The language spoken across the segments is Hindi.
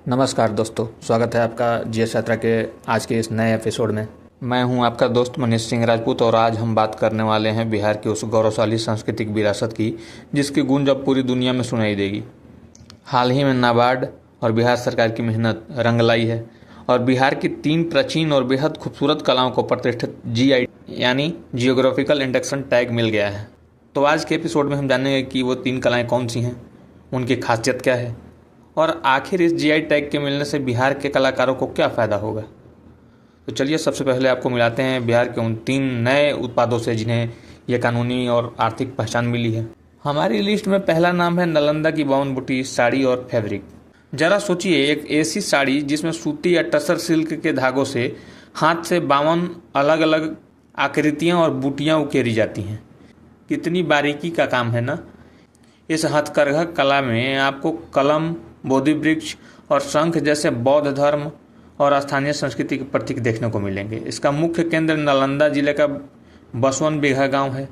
नमस्कार दोस्तों, स्वागत है आपका जीएस यात्रा के आज के इस नए एपिसोड में। मैं हूं आपका दोस्त मनीष सिंह राजपूत और आज हम बात करने वाले हैं बिहार की उस गौरवशाली सांस्कृतिक विरासत की जिसकी गूंज अब पूरी दुनिया में सुनाई देगी। हाल ही में नाबार्ड और बिहार सरकार की मेहनत रंग लाई है और बिहार की 3 प्राचीन और बेहद खूबसूरत कलाओं को प्रतिष्ठित जीआई यानी जियोग्राफिकल इंडेक्शन टैग मिल गया है। तो आज के एपिसोड में हम जानेंगे कि वो 3 कलाएँ कौन सी हैं, उनकी खासियत क्या है और आखिर इस जीआई टैग के मिलने से बिहार के कलाकारों को क्या फ़ायदा होगा। तो चलिए सबसे पहले आपको मिलाते हैं बिहार के उन 3 नए उत्पादों से जिन्हें यह कानूनी और आर्थिक पहचान मिली है। हमारी लिस्ट में पहला नाम है नालंदा की 52 बूटी साड़ी और फैब्रिक। जरा सोचिए, एक ऐसी साड़ी जिसमें सूती या टसर सिल्क के धागों से हाथ से 52 अलग अलग आकृतियाँ और बूटियाँ उकेरी जाती हैं। कितनी बारीकी का काम है ना। इस हथकरघा कला में आपको कलम, बोधि वृक्ष और शंख जैसे बौद्ध धर्म और स्थानीय संस्कृति के प्रतीक देखने को मिलेंगे। इसका मुख्य केंद्र नालंदा जिले का बसवन बिघा गांव है।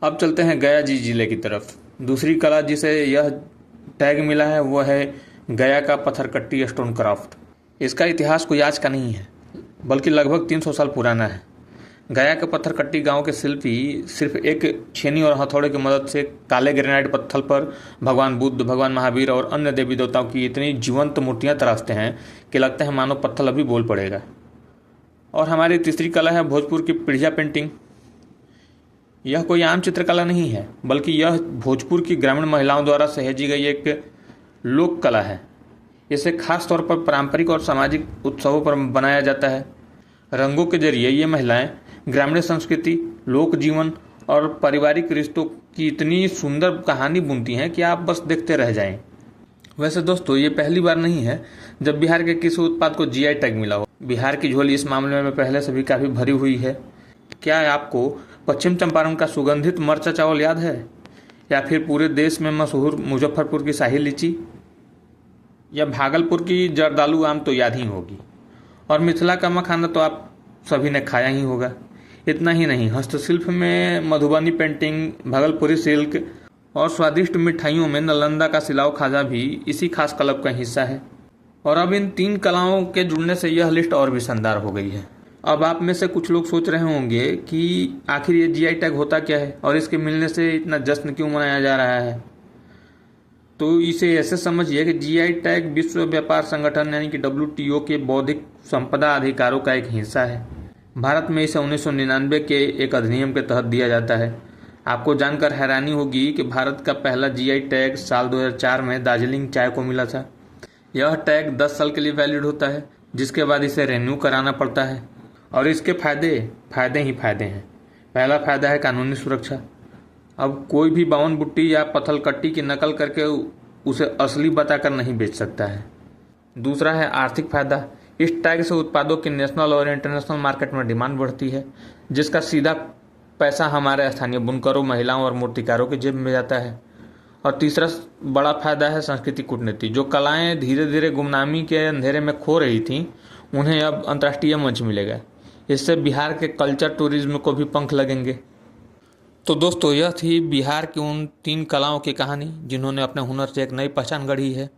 अब चलते हैं गया जिले की तरफ। दूसरी कला जिसे यह टैग मिला है वो है गया का पत्थरकट्टी स्टोन क्राफ्ट। इसका इतिहास कोई आज का नहीं है बल्कि लगभग 300 साल पुराना है। गया के पत्थरकट्टी गांव के शिल्पी सिर्फ एक छेनी और हथौड़े की मदद से काले ग्रेनाइट पत्थर पर भगवान बुद्ध, भगवान महावीर और अन्य देवी देवताओं की इतनी जीवंत मूर्तियां तराशते हैं कि लगता है मानो पत्थर अभी बोल पड़ेगा। और हमारी तीसरी कला है भोजपुर की पीढ़िया पेंटिंग। यह कोई आम चित्रकला नहीं है बल्कि यह भोजपुर की ग्रामीण महिलाओं द्वारा सहेजी गई एक लोक कला है। इसे खास तौर पर पारंपरिक और सामाजिक उत्सवों पर बनाया जाता है। रंगों के जरिए ये महिलाएं ग्रामीण संस्कृति, लोक जीवन और पारिवारिक रिश्तों की इतनी सुंदर कहानी बुनती हैं कि आप बस देखते रह जाएं। वैसे दोस्तों, ये पहली बार नहीं है जब बिहार के किसी उत्पाद को जीआई टैग मिला हो। बिहार की झोली इस मामले में पहले से भी काफ़ी भरी हुई है। क्या आपको पश्चिम चंपारण का सुगंधित मरचा चावल याद है, या फिर पूरे देश में मशहूर मुजफ्फरपुर की शाही लीची, या भागलपुर की जर्दालू आम तो याद ही होगी। और मिथिला का मखाना तो आप सभी ने खाया ही होगा। इतना ही नहीं, हस्तशिल्प में मधुबनी पेंटिंग, भागलपुरी सिल्क और स्वादिष्ट मिठाइयों में नालंदा का सिलाव खाजा भी इसी खास क्लब का हिस्सा है। और अब इन 3 कलाओं के जुड़ने से यह लिस्ट और भी शानदार हो गई है। अब आप में से कुछ लोग सोच रहे होंगे कि आखिर ये जीआई टैग होता क्या है और इसके मिलने से इतना जश्न क्यों मनाया जा रहा है। तो इसे ऐसे समझिए कि जीआई टैग विश्व व्यापार संगठन यानी कि WTO के बौद्धिक संपदा अधिकारों का एक हिस्सा है। भारत में इसे 1999 के एक अधिनियम के तहत दिया जाता है। आपको जानकर हैरानी होगी कि भारत का पहला जीआई टैग साल 2004 में दार्जिलिंग चाय को मिला था। यह टैग 10 साल के लिए वैलिड होता है, जिसके बाद इसे रिन्यू कराना पड़ता है। और इसके फायदे ही फायदे हैं। पहला फायदा है कानूनी सुरक्षा। अब कोई भी 52 बुट्टी या पत्थलकट्टी की नकल करके उसे असली बताकर नहीं बेच सकता है। दूसरा है आर्थिक फायदा। इस टैग से उत्पादों की नेशनल और इंटरनेशनल मार्केट में डिमांड बढ़ती है, जिसका सीधा पैसा हमारे स्थानीय बुनकरों, महिलाओं और मूर्तिकारों की जेब में जाता है। और तीसरा बड़ा फायदा है सांस्कृतिक कूटनीति। जो कलाएं धीरे धीरे गुमनामी के अंधेरे में खो रही थीं, उन्हें अब अंतर्राष्ट्रीय मंच मिलेगा। इससे बिहार के कल्चर टूरिज्म को भी पंख लगेंगे। तो दोस्तों, यह थी बिहार की उन 3 कलाओं की कहानी जिन्होंने अपने हुनर से एक नई पहचान गढ़ी है।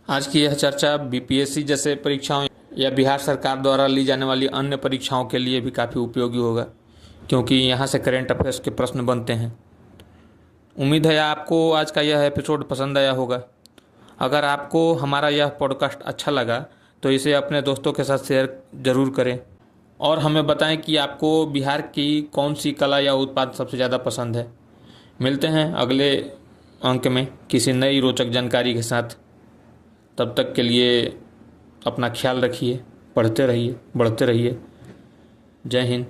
आज की यह चर्चा बीपीएससी जैसे परीक्षाओं या बिहार सरकार द्वारा ली जाने वाली अन्य परीक्षाओं के लिए भी काफ़ी उपयोगी होगा, क्योंकि यहाँ से करेंट अफेयर्स के प्रश्न बनते हैं। उम्मीद है आपको आज का यह एपिसोड पसंद आया होगा। अगर आपको हमारा यह पॉडकास्ट अच्छा लगा तो इसे अपने दोस्तों के साथ शेयर ज़रूर करें और हमें बताएं कि आपको बिहार की कौन सी कला या उत्पाद सबसे ज़्यादा पसंद है। मिलते हैं अगले अंक में किसी नई रोचक जानकारी के साथ। तब तक के लिए अपना ख्याल रखिए, पढ़ते रहिए, बढ़ते रहिए। जय हिंद।